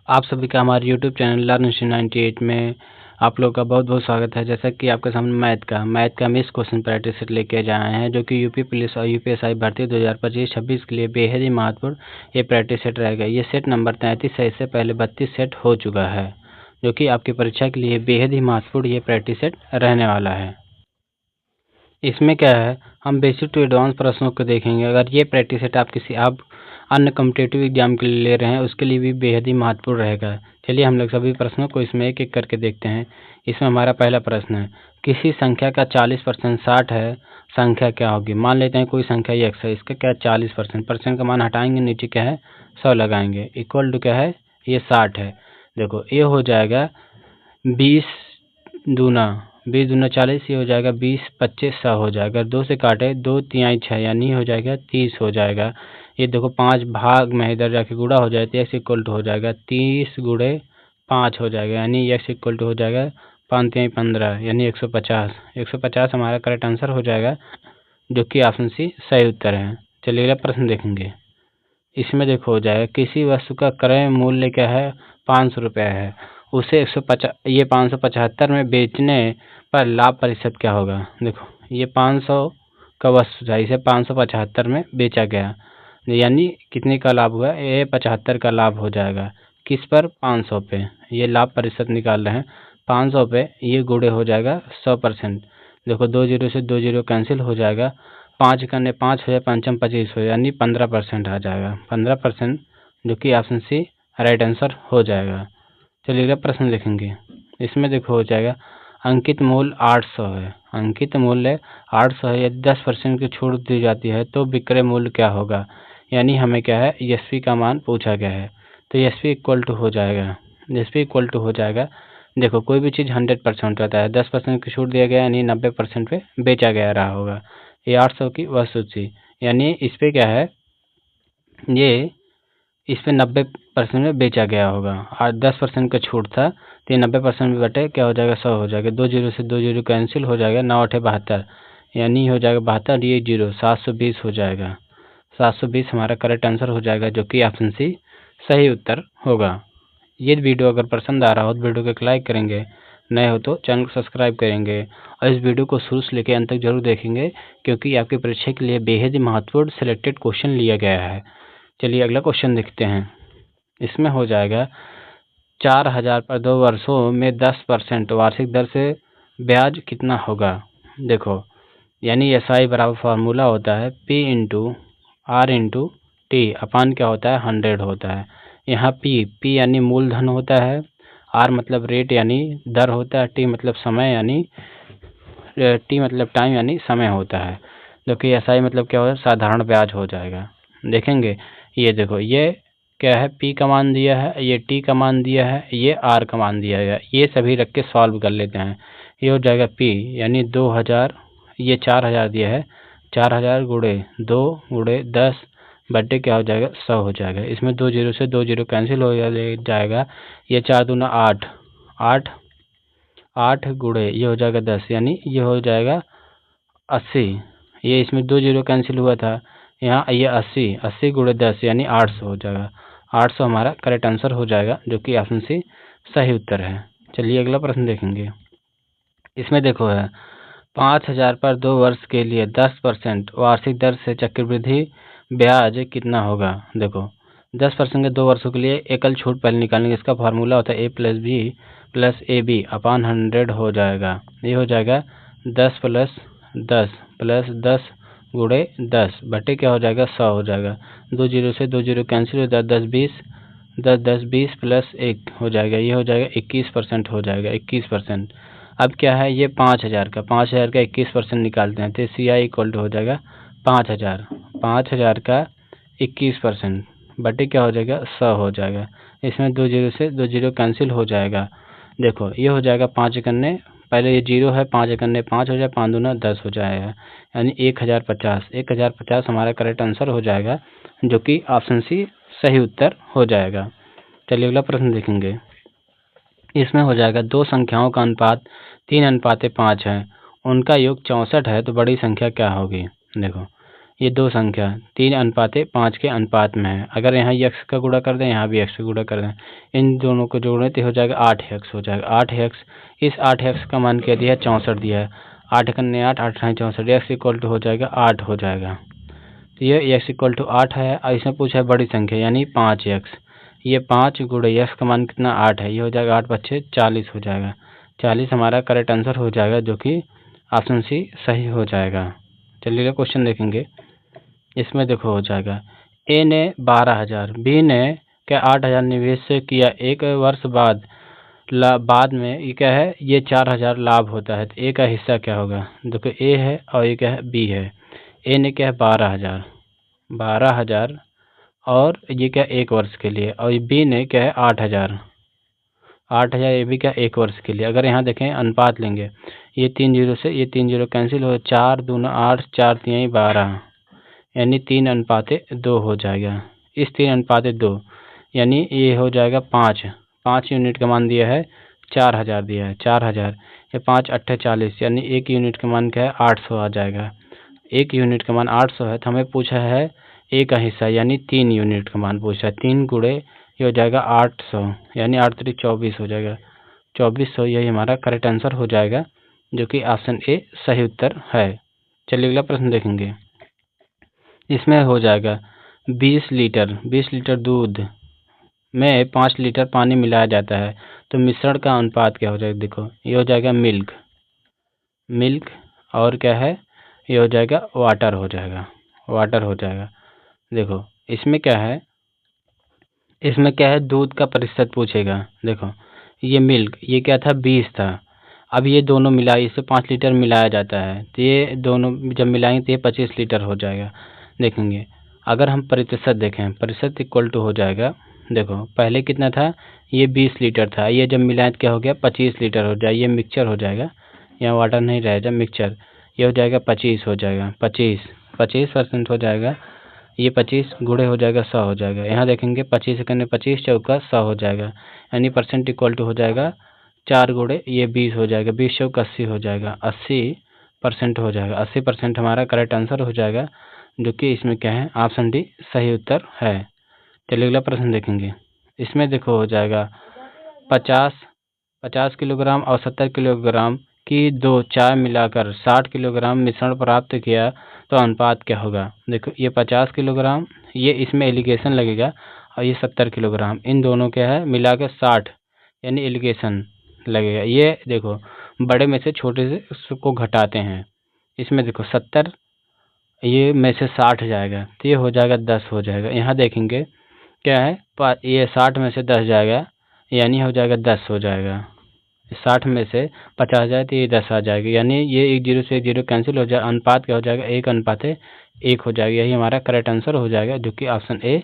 आप सभी का हमारे यूट्यूब चैनल लर्न हिस्ट्री 98 में आप लोग का बहुत बहुत स्वागत है। जैसा कि आपके सामने मैथ का हम इस क्वेश्चन प्रैक्टिस सेट लेके आए हैं, जो कि यूपी पुलिस और यूपीएसआई भर्ती 2025-26 के लिए बेहद ही महत्वपूर्ण ये प्रैक्टिस सेट रहेगा। ये सेट नंबर 33 है। इससे पहले 32 सेट हो चुका है, जो कि आपकी परीक्षा के लिए बेहद ही महत्वपूर्ण ये प्रैक्टिस सेट रहने वाला है। इसमें क्या है, हम बेसिक टू एडवांस प्रश्नों को देखेंगे। अगर ये प्रैक्टिस सेट आप अन्य कॉम्पिटिटिव एग्जाम के लिए ले रहे हैं, उसके लिए भी बेहद ही महत्वपूर्ण रहेगा। चलिए हम लोग सभी प्रश्नों को इसमें एक एक करके देखते हैं। इसमें हमारा पहला प्रश्न है, किसी संख्या का 40% 60 है, संख्या क्या होगी। मान लेते हैं कोई संख्या x है, इसका क्या 40% का मान हटाएंगे, नीचे क्या है 100 लगाएंगे, इक्वल टू क्या है ये 60 है। देखो ये हो जाएगा 20 दूना 40, ये हो जाएगा 20 25 100 हो जाएगा। 2 से काटे 2 तिहाई 6 यानी हो जाएगा 30 हो जाएगा। ये देखो 5 भाग में इधर जाके गुणा हो जाए तो x इक्वल टू हो जाएगा 30 गुणे 5 हो जाएगा, यानी x इक्वल टू हो जाएगा 5 तिहाई 15 यानी 150। 150 हमारा करेक्ट आंसर हो जाएगा, जो कि ऑप्शन सी सही उत्तर है। चलिए अगला प्रश्न देखेंगे। इसमें देखो हो जाएगा, किसी वस्तु का क्रय मूल्य क्या है 500 रुपये है, उसे 575 में बेचने पर लाभ प्रतिशत क्या होगा। देखो ये 500 का वस्तु था, इसे 575 में बेचा गया, यानी कितने का लाभ हुआ, ये 75 का लाभ हो जाएगा। किस पर 500 पे, ये लाभ प्रतिशत निकाल रहे हैं 500 पे, ये गुणे हो जाएगा 100%। देखो 2 जीरो से 2 जीरो कैंसिल हो जाएगा, 5 करने 5 हो जाए, 5 25 हो यानी 15% आ जाएगा, 15%, जो कि ऑप्शन सी राइट आंसर हो जाएगा। चलिए अगला प्रश्न देखेंगे। इसमें देखो हो जाएगा, अंकित मूल्य 800 है, अंकित मूल्य 800 है, यदि 10% की छूट दी जाती है तो विक्रय मूल्य क्या होगा। यानी हमें क्या है एसपी का मान पूछा गया है, तो एसपी इक्वल टू हो जाएगा, एसपी इक्वल टू हो जाएगा। देखो कोई भी चीज़ 100% रहता है, 10% की छूट दिया गया यानी 90% पे बेचा गया रहा होगा। ये 800 की वस्तु थी, यानी इस पर क्या है, ये इस पर 90% में बेचा गया होगा और 10% का छूट था, तो ये 90% में बटे क्या हो जाएगा 100 हो जाएगा। 2 जीरो से 2 जीरो कैंसिल हो जाएगा, 9 8 72 यानी हो जाएगा 72, ये जीरो 720 हो जाएगा। 720 हमारा करेक्ट आंसर हो जाएगा, जो कि ऑप्शन सी सही उत्तर होगा। ये वीडियो अगर पसंद आ रहा हो तो वीडियो को एक लाइक करेंगे, नए हो तो चैनल को सब्सक्राइब करेंगे और इस वीडियो को शुरू से लेकर अंत तक जरूर देखेंगे, क्योंकि आपकी परीक्षा के लिए बेहद ही महत्वपूर्ण सिलेक्टेड क्वेश्चन लिया गया है। चलिए अगला क्वेश्चन देखते हैं। इसमें हो जाएगा, 4000 पर 2 वर्षों में 10% वार्षिक दर से ब्याज कितना होगा। देखो यानी एसआई बराबर फार्मूला होता है P into R into T upon क्या होता है 100 होता है। यहाँ P यानी मूलधन होता है, R मतलब रेट यानी दर होता है, T मतलब समय यानी टाइम यानी समय होता है, जो कि एसआई मतलब क्या होता है साधारण ब्याज हो जाएगा। देखेंगे ये देखो ये क्या है, P का मान दिया है, ये T का मान दिया है, ये R का मान दिया है, ये सभी रख के सॉल्व कर लेते हैं। ये हो जाएगा P यानी 2000, ये 4000 दिया है, 4000 गुणे 2 गुणे 10 बटे क्या हो जाएगा 100 हो जाएगा। इसमें 2 जीरो से 2 जीरो कैंसिल हो जाएगा, ये 4 दूना 8 8 8 गुणे ये हो जाएगा 10 यानी ये हो जाएगा 80। ये इसमें 2 जीरो कैंसिल हुआ था, यहाँ ये 80 गुणे 10 यानी 800 हो जाएगा। 800 हमारा करेक्ट आंसर हो जाएगा, जो कि ऑप्शन सी सही उत्तर है। चलिए अगला प्रश्न देखेंगे। इसमें देखो है, 5000 पर 2 वर्ष के लिए 10% वार्षिक दर से चक्रवृद्धि ब्याज कितना होगा। देखो 10% के 2 वर्षों के लिए एकल छूट पहले निकालेंगे, इसका फार्मूला होता है A plus B plus A B upon 100 हो जाएगा। ये हो जाएगा 10 प्लस 10 प्लस 10 गुणे 10 बटे क्या हो जाएगा 100 हो जाएगा। 2 जीरो से 2 जीरो कैंसिल हो जाएगा, 10 20 प्लस 1 हो जाएगा, ये हो जाएगा 21% हो जाएगा, 21%। अब क्या है ये 5000 का 21% निकालते हैं, तो सी आई इक्वल टू हो जाएगा 5000 का 21% बटे क्या हो जाएगा 100 हो जाएगा। इसमें 2 जीरो से 2 जीरो कैंसिल हो जाएगा। देखो ये हो जाएगा 5 करने, पहले ये जीरो है, 5 करने 5 हो जाए, 5 दूना 10 हो जाएगा, यानी 1050 हमारा करेक्ट आंसर हो जाएगा, जो कि ऑप्शन सी सही उत्तर हो जाएगा। चलिए अगला प्रश्न देखेंगे। इसमें हो जाएगा, दो संख्याओं का अनुपात 3:5 है, उनका योग 64 है, तो बड़ी संख्या क्या होगी। देखो ये दो संख्या 3:5 के अनुपात में है। अगर यहाँ x का गुणा कर दें, यहाँ भी x का गुणा कर दें, इन दोनों को जोड़ें तो हो जाएगा 8x हो जाएगा। 8x, इस 8x का मान क्या दिया है? 64 दिया है। 8 कन्ने 8, 8 अठाई 64, x इक्वल टू हो जाएगा 8 हो जाएगा। तो ये x इक्वल टू 8 है और इसमें पूछा है बड़ी संख्या यानी 5x। ये 5 गुणे x का मान कितना? 8 है। ये हो जाएगा 8 5 40 हो जाएगा। 40 हमारा करेक्ट आंसर हो जाएगा, जो कि ऑप्शन सी सही हो जाएगा। चलिए क्वेश्चन देखेंगे। इसमें देखो हो जाएगा ए ने 12,000, बी ने क्या 8,000 निवेश किया। एक वर्ष बाद में ये क्या है? ये 4,000 लाभ होता है। तो ए का हिस्सा क्या होगा? देखो ए है और ये क्या है? बी है। ए ने क्या है? 12,000 और ये क्या? एक वर्ष के लिए। और बी ने क्या है? 8,000 ये भी क्या? एक वर्ष के लिए। अगर यहाँ देखें अनुपात लेंगे, ये 3 जीरो से ये 3 जीरो कैंसिल हो, 4 दूना 8, 4 तिहाई 12, यानी 3:2 हो जाएगा। इस 3:2 यानी ये हो जाएगा 5 यूनिट का मान दिया है, 4,000 दिया है। 4,000 ये 5 अट्ठे 40, यानी 1 यूनिट का मान क्या है? 800 आ जाएगा। 1 यूनिट का मान 800 है। तो हमें पूछा है ए का हिस्सा यानी 3 यूनिट का मान पूछा है। 3 गुणे ये हो जाएगा 800, यानी 8 3 24 हो जाएगा। 2400 यही हमारा करेक्ट आंसर हो जाएगा, जो कि ऑप्शन ए सही उत्तर है। चलिए अगला प्रश्न देखेंगे। इसमें हो जाएगा 20 लीटर दूध में 5 लीटर पानी मिलाया जाता है, तो मिश्रण का अनुपात क्या हो जाएगा? देखो ये हो जाएगा मिल्क और क्या है? ये हो जाएगा वाटर हो जाएगा। देखो इसमें क्या है? दूध का प्रतिशत पूछेगा। देखो ये मिल्क, ये क्या था? 20 था। अब ये दोनों मिला, इसे 5 लीटर मिलाया जाता है, तो ये दोनों जब मिलाएंगे तो ये 25 लीटर हो जाएगा। देखेंगे अगर हम प्रतिशत देखें, प्रतिशत इक्वल टू हो जाएगा, देखो पहले कितना था? ये 20 लीटर था, ये जब मिलाएं तो क्या हो गया? 25 लीटर हो जाएगा। ये मिक्सचर हो जाएगा, यहाँ वाटर नहीं रहेगा, मिक्सचर। ये हो जाएगा 25 हो जाएगा। 25% हो जाएगा। ये 25 गुणे हो जाएगा 100 हो जाएगा। यहाँ देखेंगे 25 करने 25 चौका 100 हो जाएगा, यानी परसेंट इक्वल टू हो जाएगा 4 गुणे ये 20 हो जाएगा। 20 चौका 80 हो जाएगा। 80% हो जाएगा। 80% हमारा करेक्ट आंसर हो जाएगा, जो कि इसमें क्या है? ऑप्शन डी सही उत्तर है। चलिए अगला प्रश्न देखेंगे। इसमें देखो हो जाएगा 50 किलोग्राम और 70 किलोग्राम की दो चाय मिलाकर 60 किलोग्राम मिश्रण प्राप्त किया, तो अनुपात क्या होगा? देखो ये 50 किलोग्राम, ये इसमें एलिगेशन लगेगा, और ये 70 किलोग्राम, इन दोनों क्या है? मिलाकर 60 यानी एलिगेशन लगेगा। ये देखो बड़े में से छोटे से को घटाते हैं। इसमें देखो 70 ये में से 60 जाएगा, तो ये हो जाएगा 10 हो जाएगा। यहाँ देखेंगे क्या है? ये 60 में से 10 जाएगा, यानी हो जाएगा 10 हो जाएगा। 60 में से 50 जाए तो ये 10 आ जाएगा, यानी ये 1 जीरो से 1 जीरो कैंसिल हो जाए। अनुपात क्या हो जाएगा? 1:1 हो जाएगा। यही हमारा करेक्ट आंसर हो जाएगा, जो कि ऑप्शन ए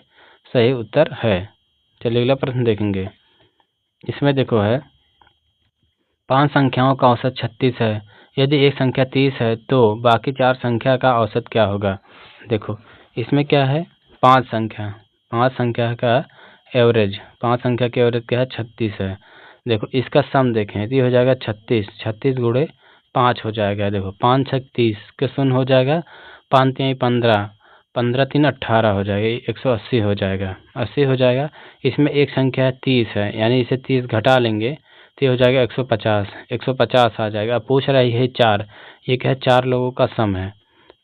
सही उत्तर है। चलिए अगला प्रश्न देखेंगे। इसमें देखो है 5 संख्याओं का औसत 36 है। यदि एक संख्या 30 है तो बाकी 4 संख्या का औसत क्या होगा? देखो इसमें क्या है? 5 संख्या का एवरेज, 5 संख्या के एवरेज क्या है? 36 है। देखो इसका सम देखें तो ये हो जाएगा 36 गुणे 5 हो जाएगा। देखो 5 6 30 के शून्य हो जाएगा, 5 3 15, 15 3 18 हो जाएगा, 180 हो जाएगा। 80 हो जाएगा। इसमें एक संख्या 30 है, यानी इसे 30 घटा लेंगे तो ये हो जाएगा 150 आ जाएगा। अब पूछ रहा है ये 4, ये क्या है? 4 लोगों का सम है,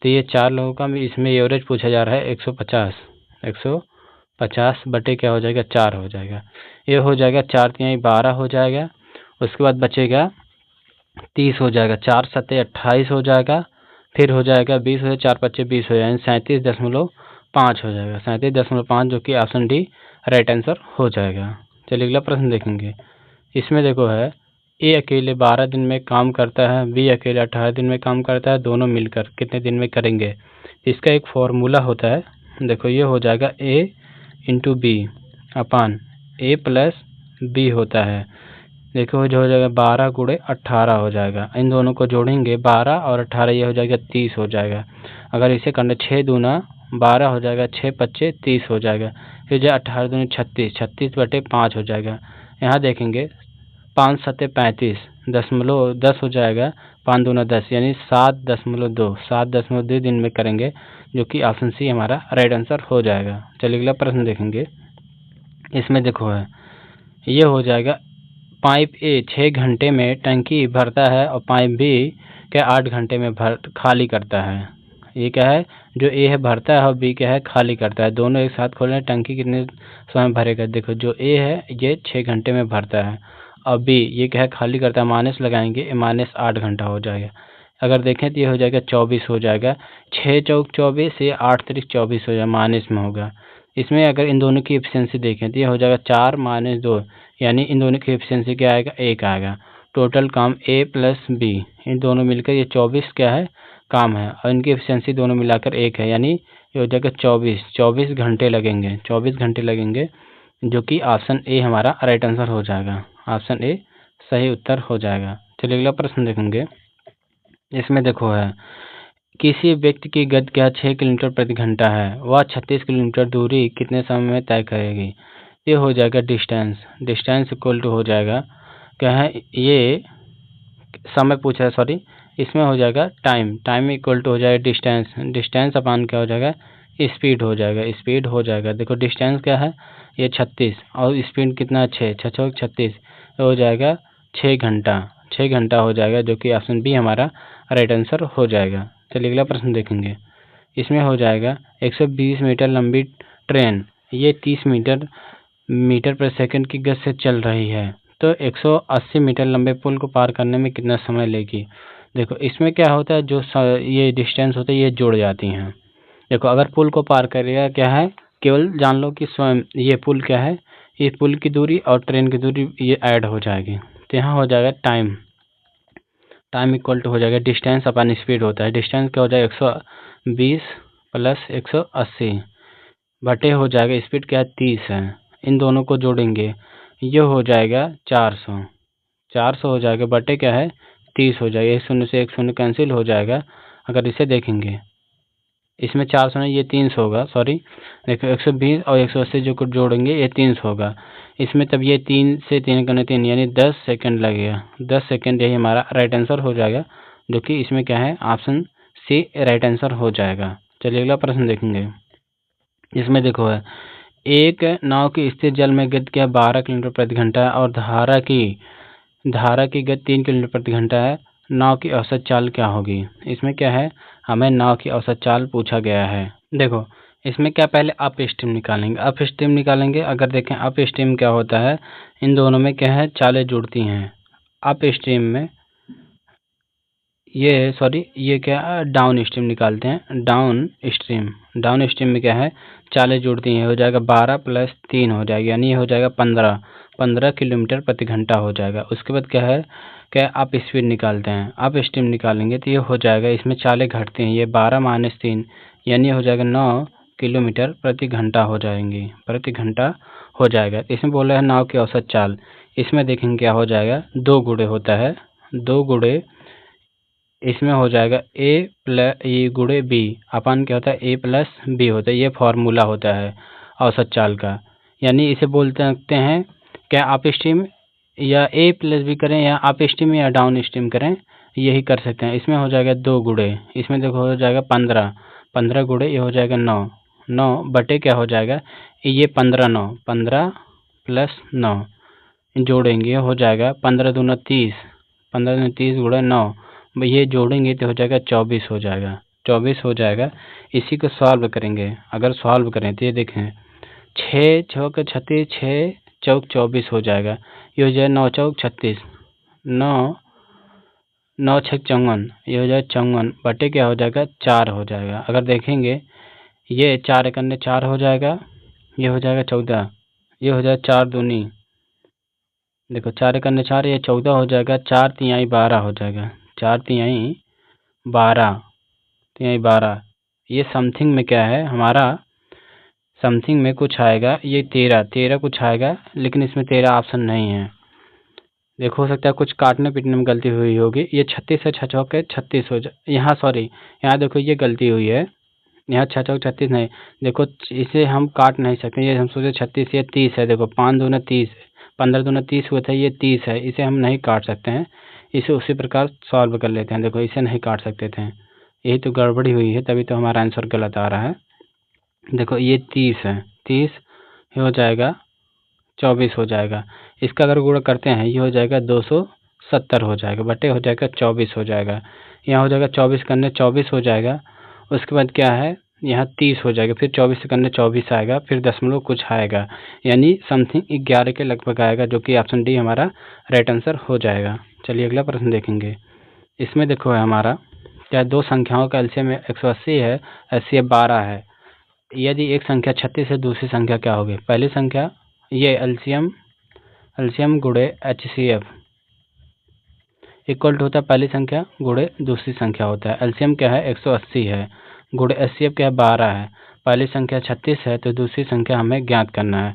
तो ये 4 लोगों का इसमें एवरेज पूछा जा रहा है 150 बटे क्या हो जाएगा? 4 हो जाएगा। ये हो जाएगा 4 तिहाई 12 हो जाएगा। उसके बाद बचेगा 30 हो जाएगा, 4 सत्ते 28 हो जाएगा, फिर हो जाएगा 20 हो जाएगा, 4 पच्चे 20 हो जाएगा, 37.5 हो जाएगा। 37.5 जो कि ऑप्शन डी राइट आंसर हो जाएगा। चलिए अगला प्रश्न देखेंगे। इसमें देखो है ए अकेले 12 दिन में काम करता है, बी अकेले 18 दिन में काम करता है, दोनों मिलकर कितने दिन में करेंगे? इसका एक फॉर्मूला होता है। देखो ये हो जाएगा ए इंटू बी अपान ए प्लस बी होता है। देखो जो हो जाएगा 12 गुणे 18 हो जाएगा। इन दोनों को जोड़ेंगे 12 और 18, ये हो जाएगा 30 हो जाएगा। अगर इसे करना 6 दूना 12 हो जाएगा, 6 पच्चे 30 हो जाएगा, फिर जो 18 दूनी 36 बटे 5 हो जाएगा। यहाँ देखेंगे 5 सत्ते 35 10 हो जाएगा, 5 दूना 10 यानी 7.2 दिन में करेंगे, जो कि ऑप्शन सी हमारा राइट आंसर हो जाएगा। चलिए अगला प्रश्न देखेंगे। इसमें देखो है, ये हो जाएगा पाइप ए 6 घंटे में टंकी भरता है और पाइप बी क्या 8 घंटे में खाली करता है। ये क्या है, जो ए है भरता है और बी क्या है खाली करता है। दोनों एक साथ खोलें, टंकी कितने समय में भरेगा। देखो जो ए है ये 6 घंटे में भरता है और बी ये क्या है खाली करता है, माइनस लगाएंगे, माइनस 8 घंटा हो जाएगा। अगर देखें तो ये हो जाएगा 24 हो जाएगा, 6 चौक 24, ये 8 तिरिक 24 हो जाएगा, माइनस में होगा। इसमें अगर इन दोनों की एफिशिएंसी देखें तो ये हो जाएगा 4 - 2, यानी इन दोनों की एफिशिएंसी क्या आएगा, 1 आएगा। टोटल काम ए प्लस बी, इन दोनों मिलकर ये 24 क्या है काम है, और इनकी एफिशिएंसी दोनों मिलाकर 1 है, यानी ये हो जाएगा 24 घंटे लगेंगे, 24 घंटे लगेंगे, जो कि ऑप्शन ए हमारा राइट आंसर हो जाएगा। ऑप्शन ए सही उत्तर हो जाएगा। चलिए अगला प्रश्न देखेंगे। इसमें देखो है, किसी व्यक्ति की गति क्या 6 किलोमीटर प्रति घंटा है, वह 36 किलोमीटर दूरी कितने समय में तय करेगी। ये हो जाएगा डिस्टेंस इक्वल टू हो जाएगा क्या है, ये समय पूछा है सॉरी, इसमें हो जाएगा टाइम इक्वल टू हो जाएगा डिस्टेंस अपान क्या हो जाएगा, स्पीड हो जाएगा। देखो डिस्टेंस क्या है, ये 36 और स्पीड कितना 6, 6 36 हो जाएगा 6 घंटा हो जाएगा, जो कि ऑप्शन बी हमारा राइट आंसर हो जाएगा। चलिए अगला प्रश्न देखेंगे। इसमें हो जाएगा 120 मीटर लंबी ट्रेन ये 30 मीटर पर सेकंड की गति से चल रही है, तो 180 मीटर लंबे पुल को पार करने में कितना समय लेगी। देखो इसमें क्या होता है, जो ये डिस्टेंस होता है ये जुड़ जाती हैं। देखो अगर पुल को पार करेगा क्या है, केवल जान लो कि स्वयं ये पुल क्या है, ये पुल की दूरी और ट्रेन की दूरी ये ऐड हो जाएगी, तो यहाँ हो जाएगा टाइम इक्वल टू हो जाएगा डिस्टेंस अपन स्पीड होता है। डिस्टेंस क्या हो जाएगा 120 प्लस 180 बटे हो जाएगा स्पीड क्या है 30 है, इन दोनों को जोड़ेंगे ये हो जाएगा 400 हो जाएगा, बटे क्या है 30 हो जाएगा। 1 शून्य से 1 शून्य कैंसिल हो जाएगा। अगर इसे देखेंगे इसमें 400 नहीं, ये 300 होगा, सॉरी देखो 120 और 180 जो कुछ जोड़ेंगे ये 300 होगा। इसमें तब ये 3 से 3 करने 3 यानी 10 सेकंड लगेगा, 10 सेकंड यही हमारा राइट आंसर हो जाएगा, जो कि इसमें क्या है ऑप्शन सी राइट आंसर हो जाएगा। चलिए अगला प्रश्न देखेंगे। इसमें देखो है, एक नाव की स्थिर जल में गति क्या 12 किलोमीटर प्रति घंटा है और धारा की गति 3 किलोमीटर प्रति घंटा है, नाव की औसत चाल क्या होगी। इसमें क्या है, हमें नाव की औसत चाल पूछा गया है। देखो इसमें क्या पहले अप स्ट्रीम निकालेंगे। अगर देखें अप स्ट्रीम क्या होता है, इन दोनों में क्या है चालें जुड़ती हैं। अप स्ट्रीम में ये क्या डाउन स्ट्रीम निकालते हैं। डाउन स्ट्रीम में क्या है चालें जुड़ती हैं, हो जाएगा 12 + 3 हो जाएगा, यानी ये हो जाएगा 15 किलोमीटर प्रति घंटा हो जाएगा। उसके बाद क्या है क्या अप स्पीड निकालते हैं। अप स्ट्रीम निकालेंगे तो ये हो जाएगा, इसमें चालें घटती हैं, ये 12 - 3 यानी हो जाएगा 9 किलोमीटर प्रति घंटा हो जाएगा। इसमें बोला है नाव की औसत चाल, इसमें देखेंगे क्या हो जाएगा 2 गुणे होता है, 2 गुणे इसमें हो जाएगा ए गुणे बी अपन क्या होता है ए प्लस बी होता है, ये फार्मूला होता है औसत चाल का। यानी इसे बोलते सकते हैं क्या अप स्ट्रीम या ए प्लस बी करें या अप स्ट्रीम या डाउन स्ट्रीम करें, यही कर सकते हैं। इसमें हो जाएगा 2 गुणे, इसमें देखो हो जाएगा 15 गुणे ये हो जाएगा 9 बटे क्या हो जाएगा ये 15 + 9 जोड़ेंगे हो जाएगा 15 दूना 30 गुणे 9 ये जोड़ेंगे तो हो जाएगा 24 हो जाएगा। इसी को सॉल्व करेंगे, अगर सॉल्व करें तो ये देखें 6 चौक 36 6 चौक 24 हो जाएगा, ये हो जाएगा 9 चौक 36 9 6 54 ये हो जाएगा 54 बटे क्या हो जाएगा 4 हो जाएगा। अगर देखेंगे ये 4 एकन्ने 4 हो जाएगा, ये हो जाएगा 14, ये हो जाएगा 4 दूनी देखो 4 एकन्ने 4 ये 14 हो जाएगा, 4 तिहाई 12 हो जाएगा, 4 तिहाई 12 ये समथिंग में क्या है हमारा समथिंग में कुछ आएगा, ये 13 कुछ आएगा, लेकिन इसमें 13 ऑप्शन नहीं है। देखो हो सकता है कुछ काटने पीटने में गलती हुई होगी, ये 36 है 6 चौक 36 हो जाए यहाँ, सॉरी यहाँ देखो ये गलती हुई है, यहाँ 6 चौक 36 नहीं, देखो इसे हम काट नहीं सकते, ये हम सोचे 36 ये 30 है, देखो 5 दूना 30 15 दूना 30 हुआ था, ये 30 है, इसे हम नहीं काट सकते हैं, इसे उसी प्रकार सॉल्व कर लेते हैं। देखो इसे नहीं काट सकते थे, यही तो गड़बड़ी हुई है, तभी तो हमारा आंसर गलत आ रहा है। देखो ये 30 है, 30 हो जाएगा 24 हो जाएगा। इसका अगर गुणा करते हैं ये हो जाएगा 270 हो जाएगा, बटे हो जाएगा 24 हो जाएगा। यहाँ हो जाएगा 24 करने 24 हो जाएगा। उसके बाद क्या है, यहाँ 30 हो जाएगा, फिर 24 से करने 24 आएगा, फिर दशमलव कुछ आएगा, यानी समथिंग 11 के लगभग आएगा, जो कि ऑप्शन डी हमारा राइट आंसर हो जाएगा। चलिए अगला प्रश्न देखेंगे। इसमें देखो है हमारा क्या, दो संख्याओं का एलसीएम 180 है, एचसीएफ 12 है। यदि एक संख्या 36 है, दूसरी संख्या क्या होगी? पहली संख्या ये एलसीएम गुणे एचसीएफ इक्वल टू होता है पहली संख्या गुणे दूसरी संख्या होता है। एलसीएम क्या है 180 है, गुणे एचसीएफ क्या है 12 है। पहली संख्या 36 है तो दूसरी संख्या हमें ज्ञात करना है।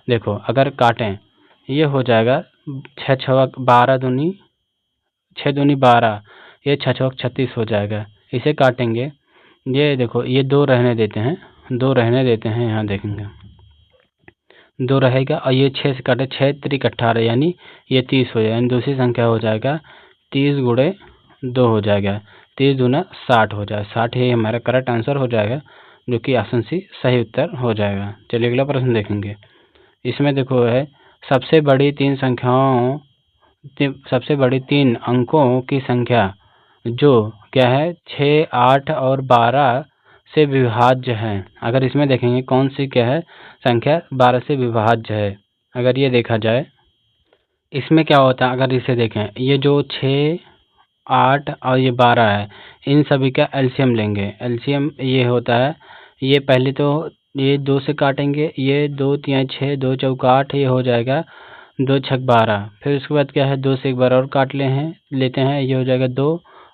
देखो अगर काटें ये हो जाएगा 6 छक 12 दूनी 6 दूनी 12, ये 6 छक 36 हो जाएगा। इसे काटेंगे, ये देखो ये 2 रहने देते हैं, 2 रहने देते हैं, यहाँ देखेंगे 2 रहेगा, और ये 6 से काटे 6 त्रिक 18, यानी ये 30 हो जाएगा। यानी दूसरी संख्या हो जाएगा 30 गुणे 2 हो जाएगा, 30 दूना 60 हो जाएगा। 60 ही हमारा करेक्ट आंसर हो जाएगा, जो कि ऑप्शन सी सही उत्तर हो जाएगा। चलिए अगला प्रश्न देखेंगे। इसमें देखो है सबसे बड़ी 3 अंकों की संख्या जो क्या है 6, 8 और 12 से विभाज्य है। अगर इसमें देखेंगे कौन सी क्या है संख्या 12 से विभाज्य है। अगर ये देखा जाए इसमें क्या होता है, अगर इसे देखें ये जो 6, 8 और ये 12 है, इन सभी का एलसीएम लेंगे। एलसीएम ये होता है, ये पहले तो ये 2 से काटेंगे, ये 2 3 6 2 चौका 8, ये हो जाएगा 2 छक 12। फिर उसके बाद क्या है 2 से एक बार और काट लेते हैं, ये हो जाएगा 2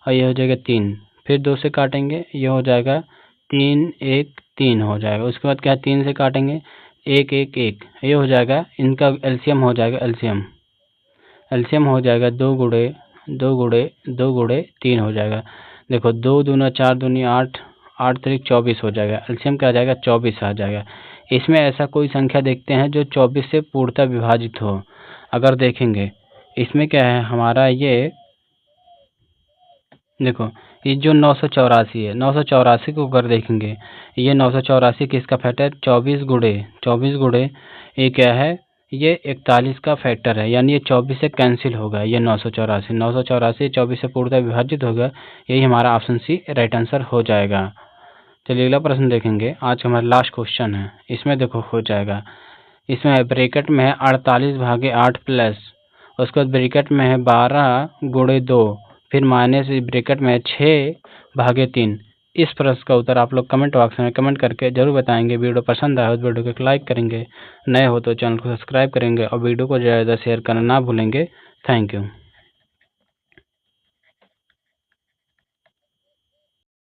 और ये हो जाएगा 3। फिर 2 से काटेंगे, ये हो जाएगा 3 1 3 हो जाएगा। उसके बाद क्या है 3 से काटेंगे 1 1 1, ये हो जाएगा। इनका एलसीएम हो जाएगा, एलसीएम हो जाएगा 2 गुणे 2 गुणे 2 गुणे 3 हो जाएगा। देखो 2 दूना 4 दूनी 8, 8 त्रिक 24 हो जाएगा। एलसीएम क्या आ जाएगा 24 आ जाएगा। इसमें ऐसा कोई संख्या देखते हैं जो 24 से पूर्णतः विभाजित हो। अगर देखेंगे इसमें क्या है हमारा, ये देखो ये जो 984 है, 984 को अगर देखेंगे, ये 984 किसका फैक्टर है 24 गुणे ये क्या है, ये 41 का फैक्टर है, यानी ये 24 से कैंसिल होगा। ये 984 24 से पूर्णतः विभाजित होगा, यही हमारा ऑप्शन सी राइट आंसर हो जाएगा। चलिए अगला प्रश्न देखेंगे। आज हमारा लास्ट क्वेश्चन है। इसमें देखो हो जाएगा, इसमें ब्रैकेट में है 48/8 प्लस, उसके बाद ब्रैकेट में है 12 गुणे 2, फिर माइनस ब्रैकेट में है 6/3। इस प्रश्न का उत्तर आप लोग कमेंट बॉक्स में कमेंट करके जरूर बताएंगे। वीडियो पसंद आए तो वीडियो को लाइक करेंगे, नए हो तो चैनल को सब्सक्राइब करेंगे और वीडियो को ज़्यादा शेयर करना ना भूलेंगे। Thank you.